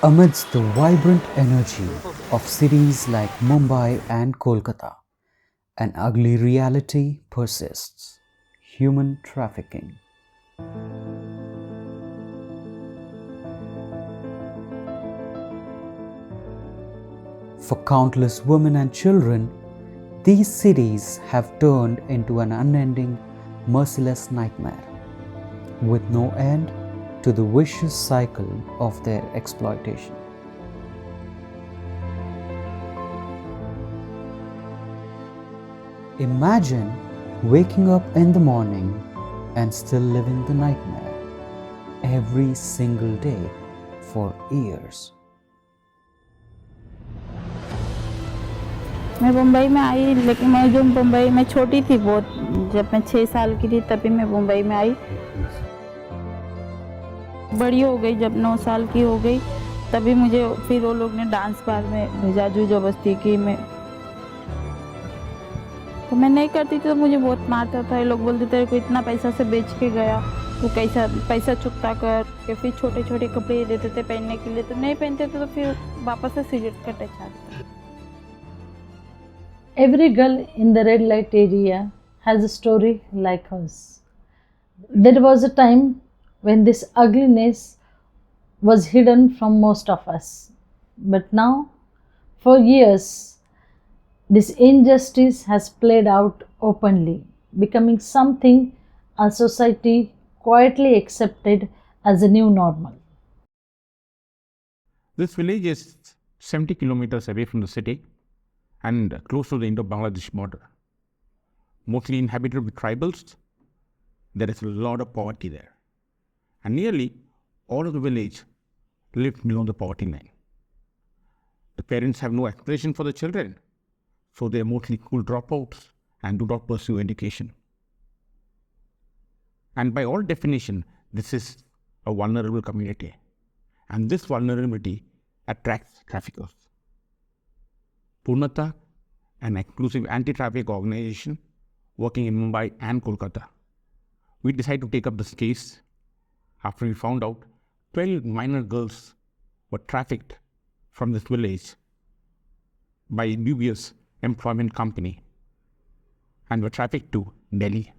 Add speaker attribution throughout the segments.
Speaker 1: Amidst the vibrant energy of cities like Mumbai and Kolkata, an ugly reality persists: human trafficking. For countless women and children, these cities have turned into an unending, merciless nightmare, with no end to the vicious cycle of their exploitation. Imagine waking up in the morning and still living the nightmare every single day for years.
Speaker 2: मैं मुंबई में आई, लेकिन मैं जो मुंबई में छोटी थी बहुत, जब मैं 6 साल की थी तभी मैं मुंबई में आई। बड़ी हो गई जब 9 साल की हो गई तभी मुझे फिर वो लोग ने डांस बार में भेजा, जो जबरदस्ती की। मैं नहीं करती थी तो मुझे बहुत मारता था। ये लोग बोलते तेरे को इतना पैसा से बेच के गया, तू कैसा पैसा चुकता कर के। फिर छोटे छोटे कपड़े देते थे पहनने के लिए, तो नहीं पहनते थे तो फिर वापस से सिगरेट का टच आता।
Speaker 3: Every girl in the red light area has a story like hers. There was a time when this ugliness was hidden from most of us. But now, for years, this injustice has played out openly, becoming something our society quietly accepted as a new normal.
Speaker 4: This village is 70 kilometers away from the city and close to the Indo-Bangladesh border. Mostly inhabited with tribals, there is a lot of poverty there. And nearly all of the village live below the poverty line. The parents have no aspiration for the children, so they are mostly school dropouts and do not pursue education. And by all definition, this is a vulnerable community. And this vulnerability attracts traffickers. Purnata, an exclusive anti-traffic organization working in Mumbai and Kolkata, we decided to take up this case after we found out 12 minor girls were trafficked from this village by a dubious employment company and were trafficked to Delhi.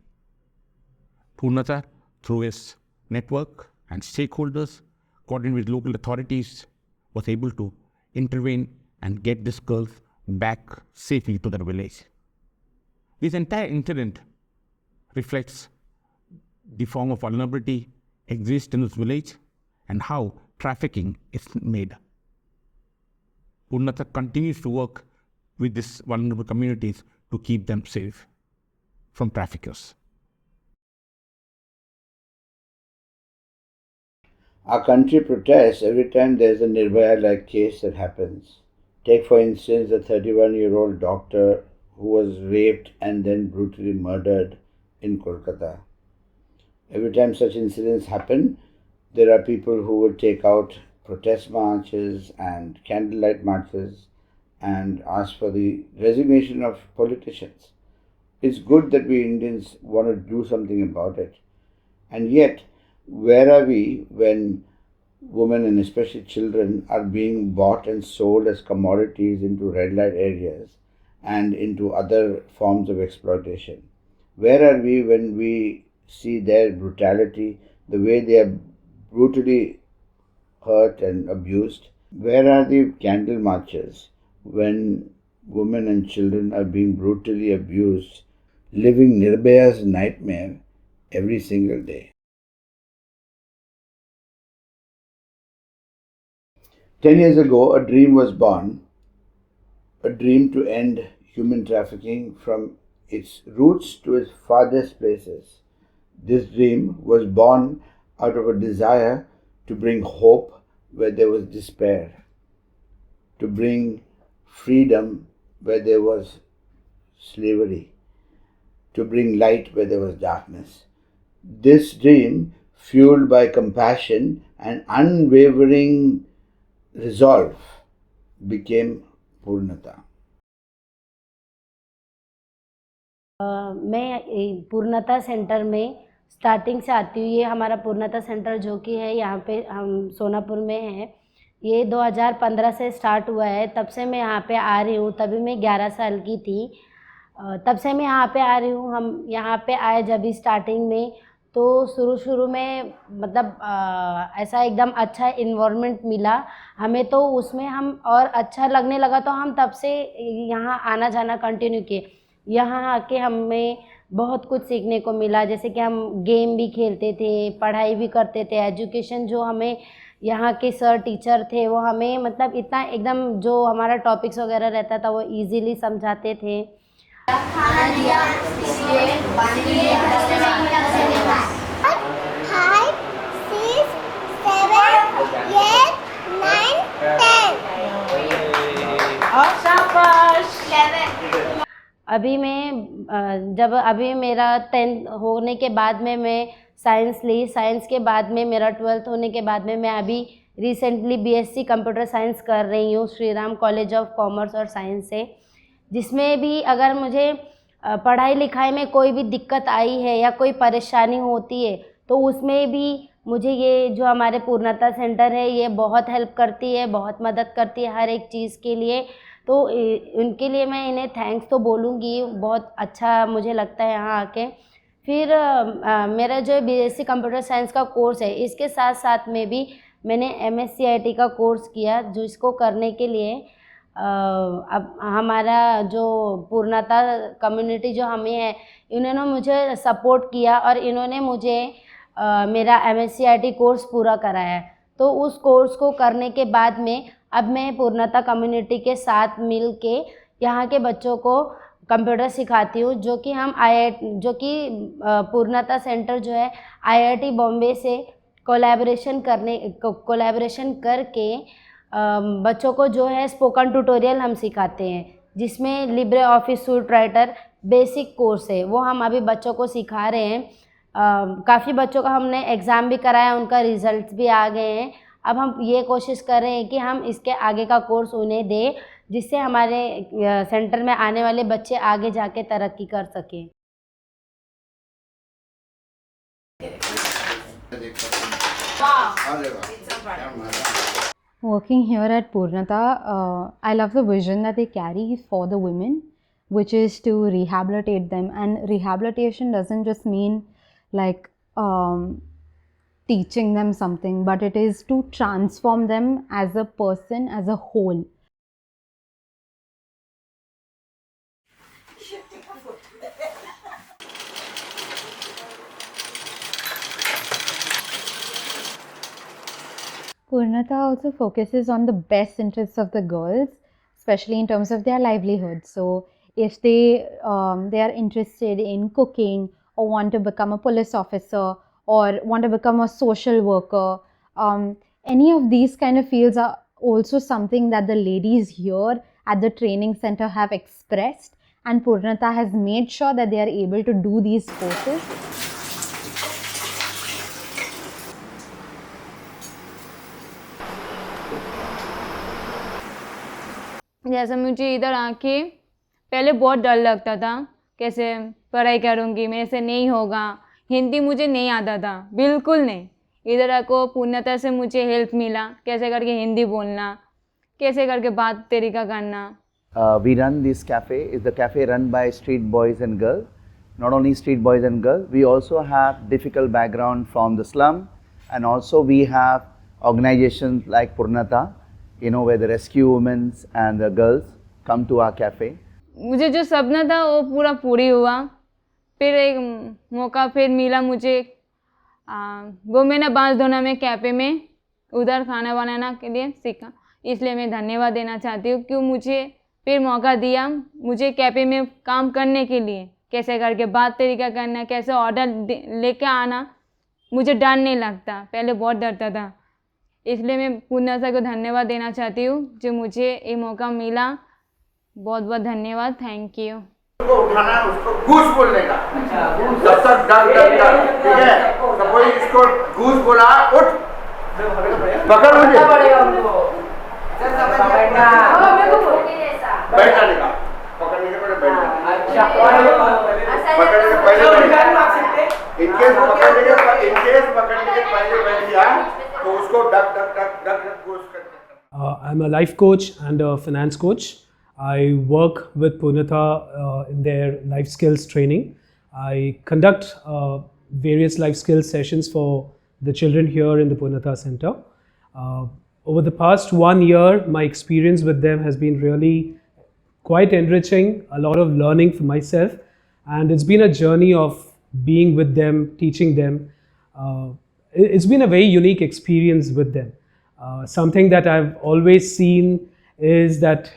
Speaker 4: Purnata, through his network and stakeholders, coordinated with local authorities, was able to intervene and get these girls back safely to their village. This entire incident reflects the form of vulnerability exists in this village and how trafficking is made. Purnata continues to work with these vulnerable communities to keep them safe from traffickers.
Speaker 5: Our country protests every time there's a Nirbhaya-like case that happens. Take, for instance, a 31-year-old doctor who was raped and then brutally murdered in Kolkata. Every time such incidents happen, there are people who will take out protest marches and candlelight marches and ask for the resignation of politicians. It's good that we Indians want to do something about it. And yet, where are we when women and especially children are being bought and sold as commodities into red light areas and into other forms of exploitation? Where are we when we see their brutality, the way they are brutally hurt and abused? Where are the candle marches when women and children are being brutally abused, living Nirbhaya's nightmare every single day? 10 years ago, a dream was born, a dream to end human trafficking from its roots to its farthest places. This dream was born out of a desire to bring hope where there was despair, to bring freedom where there was slavery, to bring light where there was darkness. This dream, fueled by compassion and unwavering resolve, became Purnata.
Speaker 6: मैं पूर्णता centre में starting से आती हूँ। ये हमारा पूर्णता centre जो कि है यहाँ पे हम सोनापुर में है। ये 2015 से स्टार्ट हुआ है। तब से मैं यहाँ पे आ रही हूँ, तभी मैं 11 साल की थी। तब से मैं यहाँ पे आ रही हूँ। हम यहाँ पे आए जब भी स्टार्टिंग में, तो शुरू में मतलब ऐसा एकदम अच्छा इन्वायरमेंट मिला हमें, तो उसमें हम और अच्छा लगने लगा, तो हम तब से यहाँ आना जाना कंटिन्यू किए। यहाँ आके हमें बहुत कुछ सीखने को मिला, जैसे कि हम गेम भी खेलते थे, पढ़ाई भी करते थे। एजुकेशन जो हमें यहाँ के सर टीचर थे, वो हमें मतलब इतना एकदम जो हमारा टॉपिक्स वगैरह रहता था वो इजीली समझाते थे। अभी मैं जब अभी मेरा 10th होने के बाद में मैं साइंस ली। साइंस के बाद में मेरा 12th होने के बाद में मैं अभी रिसेंटली बीएससी कंप्यूटर साइंस कर रही हूँ Shri Ram college of commerce और साइंस से, जिसमें भी अगर मुझे पढ़ाई लिखाई में कोई भी दिक्कत आई है या कोई परेशानी होती है, तो उसमें भी मुझे ये जो हमारे पूर्णता सेंटर है ये बहुत हेल्प करती है, बहुत मदद करती है हर एक चीज़ के लिए। तो उनके लिए मैं इन्हें थैंक्स तो बोलूँगी, बहुत अच्छा मुझे लगता है यहाँ आके। फिर मेरा जो बीएससी कंप्यूटर साइंस का कोर्स है, इसके साथ साथ में भी मैंने एमएससीआईटी का कोर्स किया, जो इसको करने के लिए अब हमारा जो पूर्णता कम्युनिटी जो हमें है, इन्होंने मुझे सपोर्ट किया और इन्होंने मुझे मेरा एमएससीआईटी कोर्स पूरा कराया। तो उस कोर्स को करने के बाद में अब मैं पूर्णता कम्युनिटी के साथ मिल के यहाँ के बच्चों को कंप्यूटर सिखाती हूँ, जो कि हम जो कि पूर्णता सेंटर जो है आईआईटी बॉम्बे से कोलैबोरेशन करके बच्चों को जो है स्पोकन ट्यूटोरियल हम सिखाते हैं, जिसमें Libre office suit writer basic course है, वो हम अभी बच्चों को सिखा रहे हैं। काफ़ी बच्चों का हमने एग्ज़ाम भी कराया, उनका रिज़ल्ट भी आ गए हैं। अब हम ये कोशिश कर रहे हैं कि हम इसके आगे का कोर्स उन्हें दें, जिससे हमारे सेंटर में आने वाले बच्चे आगे जाके तरक्की कर सकें।
Speaker 7: Working here at Purnata, I love the vision that they carry for the women, which is to rehabilitate them. And rehabilitation doesn't just mean like teaching them something, but it is to transform them as a person, as a whole. Purnata also focuses on the best interests of the girls, especially in terms of their livelihood. So if they are interested in cooking or want to become a police officer or want to become a social worker, any of these kind of fields are also something that the ladies here at the training center have expressed, and Purnata has made sure that they are able to do these courses.
Speaker 8: जैसे मुझे इधर आके पहले बहुत डर लगता था, कैसे पढ़ाई करूँगी, मेरे से नहीं होगा, हिंदी मुझे नहीं आता था, बिल्कुल नहीं। इधर आको पूर्णता से मुझे हेल्प मिला, कैसे करके हिंदी बोलना, कैसे करके बात तरीका करना।
Speaker 5: We run this cafe. It's the cafe run by street boys and girls. Not only street boys and girls, we also have difficult background from the slum, and also we have organizations like Purnata, where the rescue women and the girls come to our cafe.
Speaker 8: मुझे जो सपना था वो पूरी हुआ। फिर एक मौका फिर मिला मुझे 2 महीना बांसधोना में कैफ़े में उधर खाना बनाना के लिए सीखा, इसलिए मैं धन्यवाद देना चाहती हूँ कि मुझे फिर मौका दिया मुझे कैफ़े में काम करने के लिए, कैसे करके बात तरीका करना, कैसे ऑर्डर लेके आना, मुझे डर नहीं लगता, पहले बहुत डरता था। इसलिए मैं पूर्णता को धन्यवाद देना चाहती हूँ जो मुझे ये मौका मिला। बहुत बहुत धन्यवाद, थैंक यू।
Speaker 9: उसको उठाना, उसको घूस बोलने का, जब तक डर, ठीक है? तो कोई इसको घूस बोला, उठ, पकड़ मुझे, बैठ जाने का, पकड़ने के पहले बैठ जाने, पकड़ने के पहले इनकेस पकड़ने के पहले बैठ गया तो उसको डक घूस करते
Speaker 10: I'm a life coach and a finance coach. I work with Purnata in their life skills training. I conduct various life skills sessions for the children here in the Purnata Center. Over the past 1 year, my experience with them has been really quite enriching, a lot of learning for myself, and it's been a journey of being with them, teaching them. It's been a very unique experience with them. Something that I've always seen is that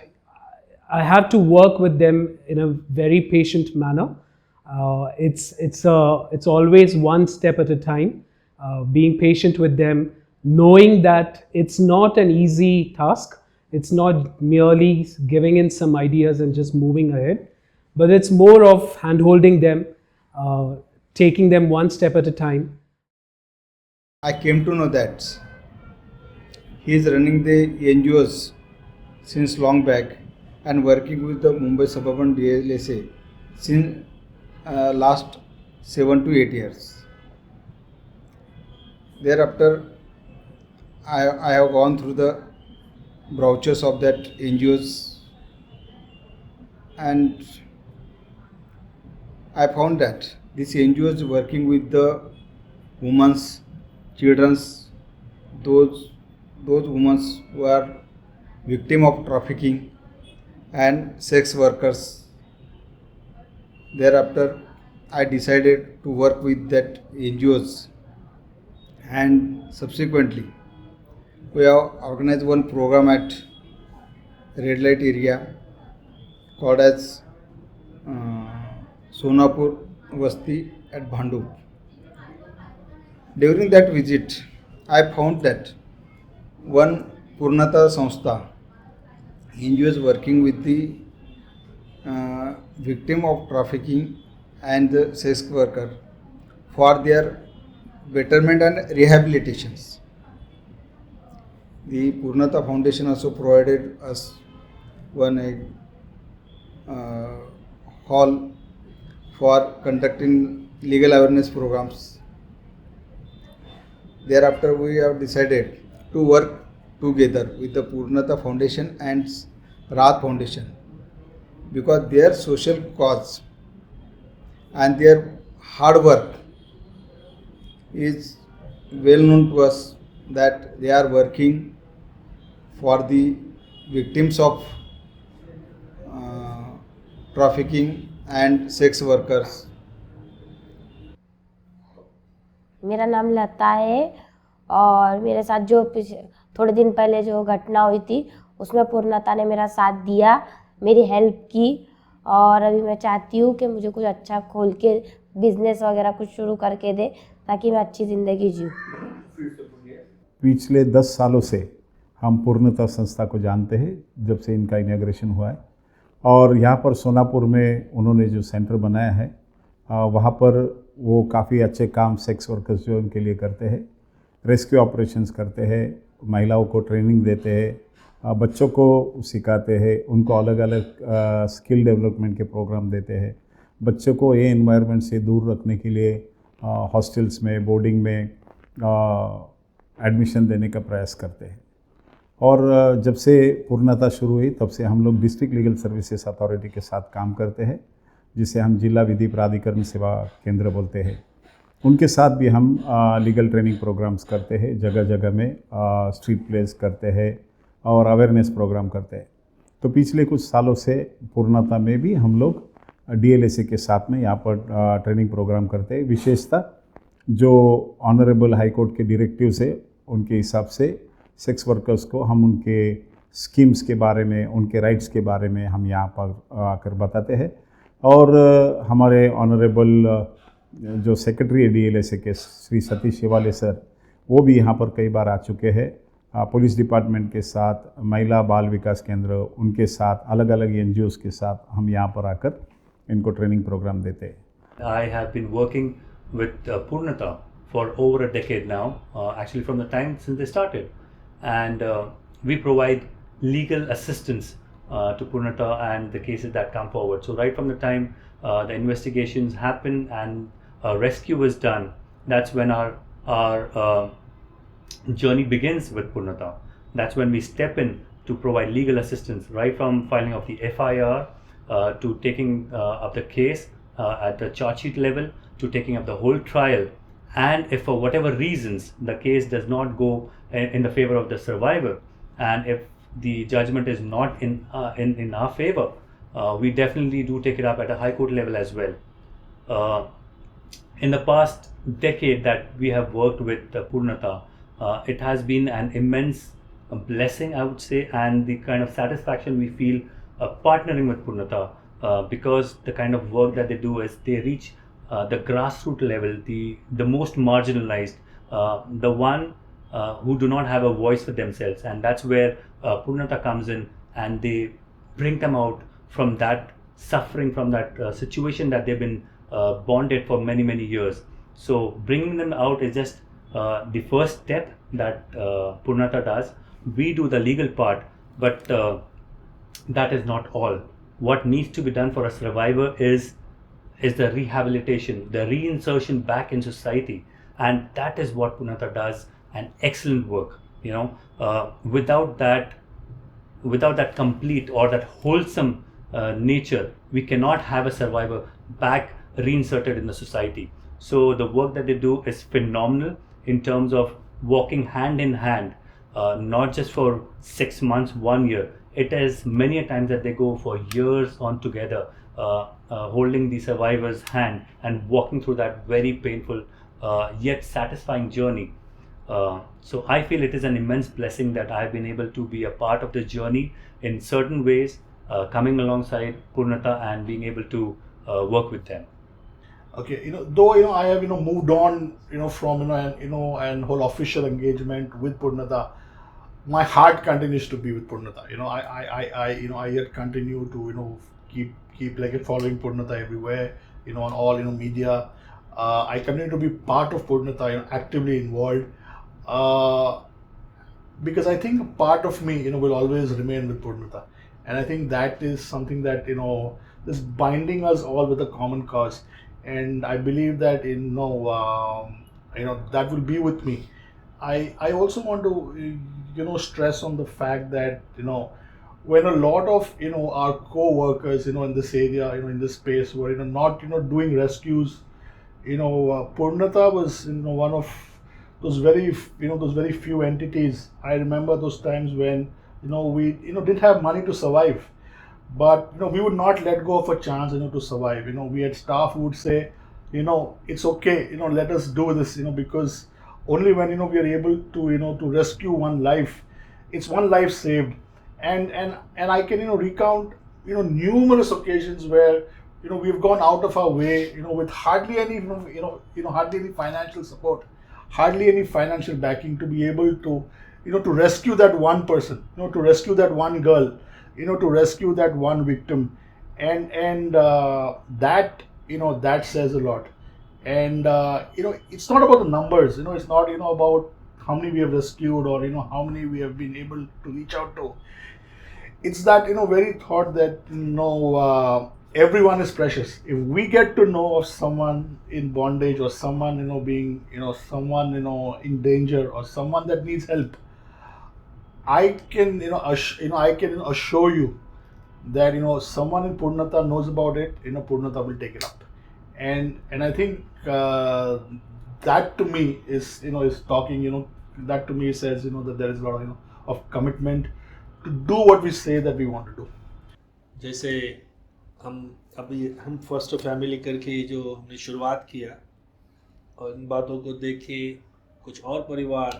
Speaker 10: I have to work with them in a very patient manner. It's always one step at a time. Being patient with them, knowing that it's not an easy task. It's not merely giving in some ideas and just moving ahead, but it's more of hand-holding them, taking them one step at a time.
Speaker 11: I came to know that he is running the NGOs since long back and working with the Mumbai Suburban DLSA since last 7 to 8 years. Thereafter, I have gone through the brochures of that NGOs and I found that this NGO is working with the women's, children's, those women who are victim of trafficking and sex workers. Thereafter, I decided to work with that NGOs and subsequently we have organized one program at red light area called as Sonapur Vasti at Bhandup. During that visit, I found that one Purnata Samstha NGO is working with the victim of trafficking and the sex worker for their betterment and rehabilitations. The Purnata Foundation also provided us one hall for conducting legal awareness programs. Thereafter, we have decided to work together with the Purnata Foundation and Rahat Foundation because their social cause and their hard work is well known to us that they are working for the victims of trafficking and sex workers.
Speaker 6: मेरा नाम लता है और मेरे साथ जो थोड़े दिन पहले जो घटना हुई थी उसमें पूर्णता ने मेरा साथ दिया, मेरी हेल्प की और अभी मैं चाहती हूँ कि मुझे कुछ अच्छा खोल के बिजनेस वगैरह कुछ शुरू करके दे ताकि मैं अच्छी ज़िंदगी जीऊँ।
Speaker 12: पिछले 10 सालों से हम पूर्णता संस्था को जानते हैं जब से इनका इनॉग्रेशन हुआ है और यहाँ पर सोनापुर में उन्होंने जो सेंटर बनाया है वहाँ पर वो काफ़ी अच्छे काम सेक्स वर्कर्स जो उनके लिए करते हैं, रेस्क्यू ऑपरेशंस करते हैं, महिलाओं को ट्रेनिंग देते हैं, बच्चों को सिखाते हैं, उनको अलग अलग स्किल डेवलपमेंट के प्रोग्राम देते हैं, बच्चों को ये एनवायरनमेंट से दूर रखने के लिए हॉस्टल्स में, बोर्डिंग में एडमिशन देने का प्रयास करते हैं। और जब से पूर्णता शुरू हुई तब से हम लोग डिस्ट्रिक्ट लीगल सर्विसेज अथॉरिटी के साथ काम करते हैं, जिसे हम जिला विधि प्राधिकरण सेवा केंद्र बोलते हैं। उनके साथ भी हम लीगल ट्रेनिंग प्रोग्राम्स करते हैं, जगह जगह में स्ट्रीट प्लेस करते हैं और अवेयरनेस प्रोग्राम करते हैं। तो पिछले कुछ सालों से पूर्णता में भी हम लोग DLSA के साथ में यहाँ पर ट्रेनिंग प्रोग्राम करते हैं। विशेषतः जो ऑनरेबल हाई कोर्ट के डायरेक्टिव्स है उनके हिसाब से सेक्स वर्कर्स को हम उनके स्कीम्स के बारे में, उनके राइट्स के बारे में हम यहाँ पर आकर बताते हैं। और हमारे ऑनरेबल जो सेक्रेटरी है DLSA के श्री सतीश शिवाले सर, वो भी यहाँ पर कई बार आ चुके हैं। पुलिस डिपार्टमेंट के साथ, महिला बाल विकास केंद्र, उनके साथ, अलग अलग NGOs के साथ हम यहाँ पर आकर इनको ट्रेनिंग प्रोग्राम देते हैं।
Speaker 13: I have been working with Purnata for over a decade now, actually from the time since they started, and we provide legal assistance to Purnata and the cases that come forward. So right from the time the investigations happen and a rescue is done, that's when our journey begins with Purnata. That's when we step in to provide legal assistance, right from filing of the FIR to taking up the case at the charge sheet level, to taking up the whole trial. And if for whatever reasons the case does not go in the favor of the survivor, and if the judgment is not in our favor, we definitely do take it up at a high court level as well. In the past decade that we have worked with Purnata, it has been an immense blessing, I would say, and the kind of satisfaction we feel partnering with Purnata, because the kind of work that they do is they reach the grassroots level, the most marginalized, the one who do not have a voice for themselves, and that's where Purnata comes in, and they bring them out from that suffering, from that situation that they've been bonded for many years. So bringing them out is just the first step that Purnata does. We do the legal part, but that is not all. What needs to be done for a survivor is the rehabilitation, the reinsertion back in society, and that is what Purnata does, an excellent work. Without that complete or that wholesome nature, we cannot have a survivor back reinserted in the society. So the work that they do is phenomenal in terms of walking hand in hand, not just for 6 months, 1 year. It is many a times that they go for years on together, holding the survivor's hand and walking through that very painful yet satisfying journey. So I feel it is an immense blessing that I've been able to be a part of the journey in certain ways, coming alongside Purnata and being able to work with them.
Speaker 14: Okay, though I have moved on from and whole official engagement with Purnata, my heart continues to be with Purnata. I yet continue to keep like following Purnata everywhere, on all media. I continue to be part of Purnata, actively involved, because I think a part of me will always remain with Purnata, and I think that is something that is binding us all with a common cause, and I believe that that will be with me. I also want to stress on the fact that when a lot of our co-workers in this area in this space were not doing rescues, Purnata was one of those very few entities. I remember those times when we didn't have money to survive, but we would not let go of a chance to survive. We had staff who would say, it's okay, let us do this, because only when we are able to to rescue one life, it's one life saved. And I can recount numerous occasions where we've gone out of our way with hardly any hardly any financial support, hardly any financial backing, to be able to to rescue that one person, to rescue that one girl, to rescue that one victim. And that that says a lot. And it's not about the numbers, it's not about how many we have rescued or how many we have been able to reach out to. It's that very thought that everyone is precious. If we get to know of someone in bondage, or someone being someone in danger, or someone that needs help, I can I can assure you that someone in Purnata knows about it. Purnata will take it up, and I think that to me is is talking. That to me says that there is a lot of commitment to do what we say that we want to do.
Speaker 15: जैसे हम first family करके जो हमने शुरुआत किया, और इन बातों को देख के कुछ और परिवार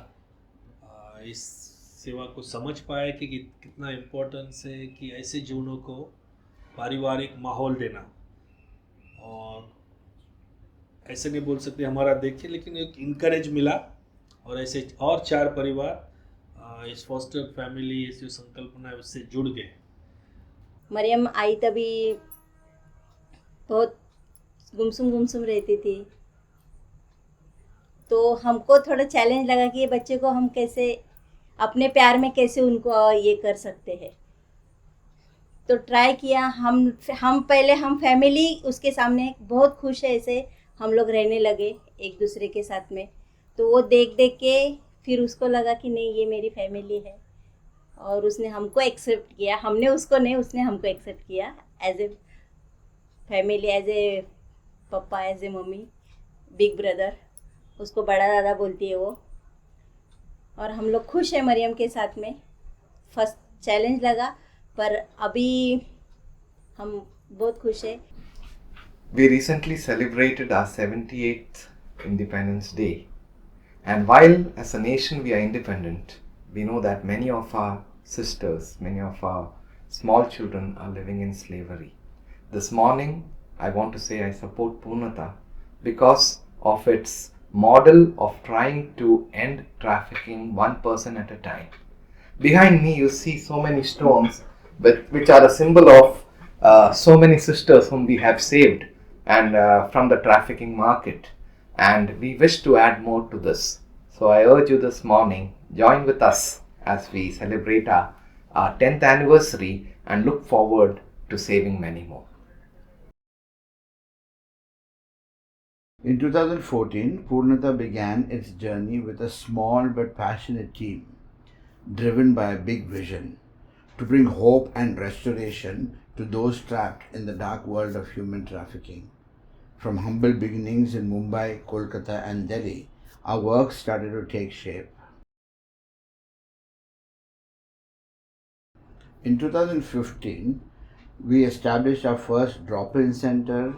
Speaker 15: इस सेवा को समझ पाए कि कितना इम्पोर्टेंस है कि ऐसे जीवनों को पारिवारिक माहौल देना। और ऐसे नहीं बोल सकते हमारा देख के, लेकिन एक इनकरेज मिला, और ऐसे और 4 परिवार इस फॉस्टर फैमिली इस जो संकल्पना है उससे जुड़ गए।
Speaker 16: मरियम आई तभी बहुत गुमसुम रहती थी, तो हमको थोड़ा चैलेंज लगा कि ये बच्चे को हम कैसे अपने प्यार में कैसे उनको ये कर सकते हैं। तो ट्राई किया। हम पहले हम फैमिली उसके सामने बहुत खुश है, ऐसे हम लोग रहने लगे एक दूसरे के साथ में। तो वो देख के फिर उसको लगा कि नहीं, ये मेरी फैमिली है, और उसने हमको एक्सेप्ट किया, हमने उसको नहीं, उसने हमको एक्सेप्ट किया as a family, as a papa, as a mummy, big brother, उसको बड़ा दादा बोलती है वो। और हम लोग खुश हैं मरियम के साथ में। फर्स्ट चैलेंज लगा पर अभी हम बहुत खुश हैं।
Speaker 17: We recently celebrated our 78th Independence Day. And while as a nation we are independent, we know that many of our sisters, many of our small children are living in slavery. This morning, I want to say I support Purnata because of its model of trying to end trafficking one person at a time. Behind me, you see so many stones, which are a symbol of so many sisters whom we have saved and from the trafficking market. And we wish to add more to this. So I urge you this morning, join with us as we celebrate our 10th anniversary and look forward to saving many more.
Speaker 5: In 2014, Purnata began its journey with a small but passionate team, driven by a big vision to bring hope and restoration to those trapped in the dark world of human trafficking. From humble beginnings in Mumbai, Kolkata, and Delhi, our work started to take shape. In 2015, we established our first drop-in center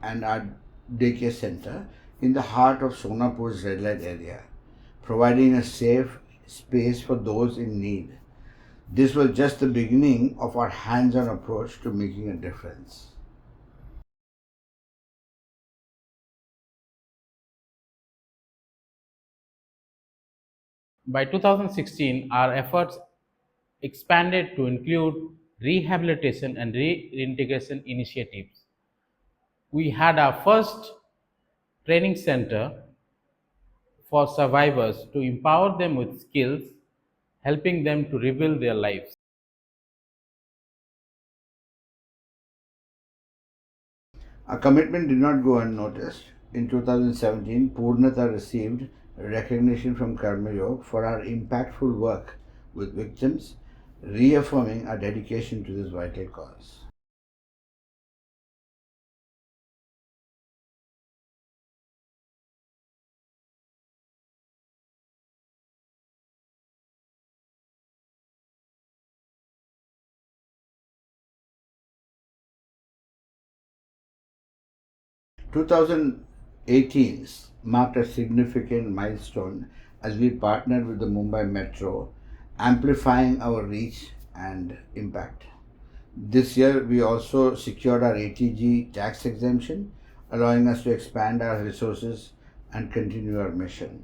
Speaker 5: and our daycare center in the heart of Sonapur's red light area, providing a safe space for those in need. This was just the beginning of our hands-on approach to making a difference.
Speaker 18: By 2016, our efforts expanded to include rehabilitation and reintegration initiatives. We had our first training center for survivors to empower them with skills, helping them to rebuild their lives.
Speaker 5: Our commitment did not go unnoticed. In 2017, Purnata received recognition from Karma Yoga for our impactful work with victims, reaffirming our dedication to this vital cause. In 2018 marked a significant milestone as we partnered with the Mumbai Metro, amplifying our reach and impact. This year, we also secured our ATG tax exemption, allowing us to expand our resources and continue our mission.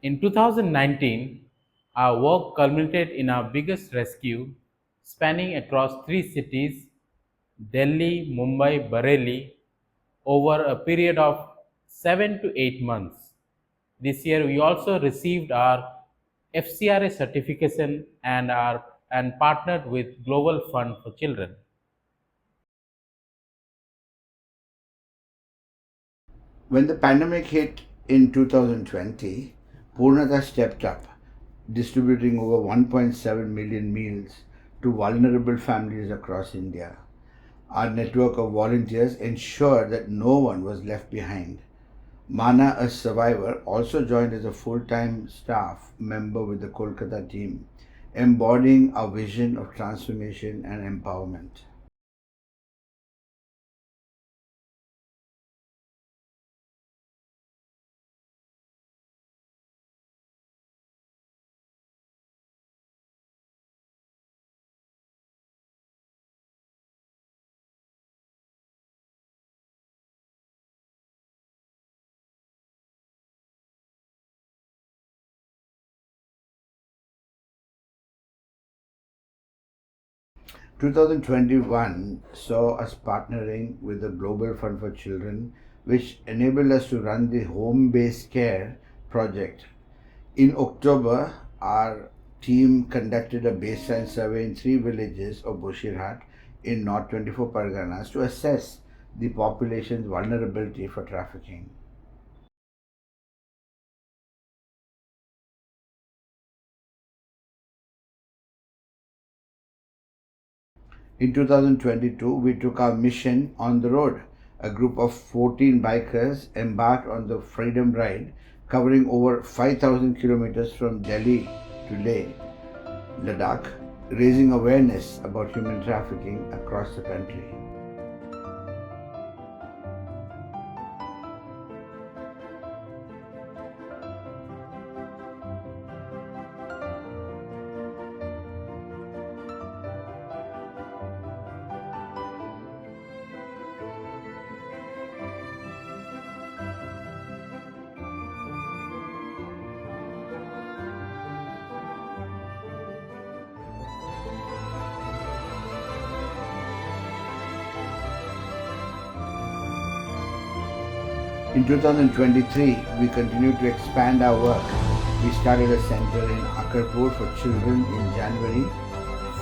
Speaker 18: In 2019, our work culminated in our biggest rescue, spanning across 3 cities, Delhi, Mumbai, Bareilly, over a period of 7 to 8 months. This year, we also received our FCRA certification and partnered with Global Fund for Children.
Speaker 5: When the pandemic hit in 2020, Purnata stepped up, distributing over 1.7 million meals to vulnerable families across India. Our network of volunteers ensured that no one was left behind. Mana, a survivor, also joined as a full-time staff member with the Kolkata team, embodying our vision of transformation and empowerment. In 2021 saw us partnering with the Global Fund for Children, which enabled us to run the home-based care project. In October, our team conducted a baseline survey in 3 villages of Bushirhat in North 24 Parganas to assess the population's vulnerability for trafficking. In 2022, we took our mission on the road. A group of 14 bikers embarked on the Freedom Ride, covering over 5,000 kilometers from Delhi to Leh, Ladakh, raising awareness about human trafficking across the country. In 2023, we continued to expand our work. We started a center in Akarpur for children in January,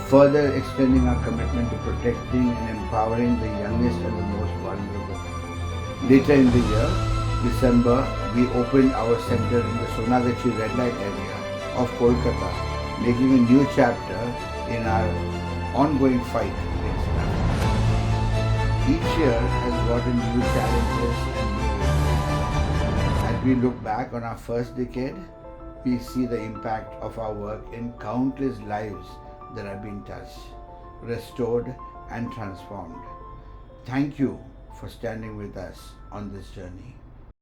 Speaker 5: further extending our commitment to protecting and empowering the youngest and the most vulnerable. Later in the year, December, we opened our center in the Sonagachi red light area of Kolkata, making a new chapter in our ongoing fight against trafficking. Each year has brought in new challenges and new risks. As we look back on our first decade, we see the impact of our work in countless lives that have been touched, restored, and transformed. Thank you for standing with us on this journey.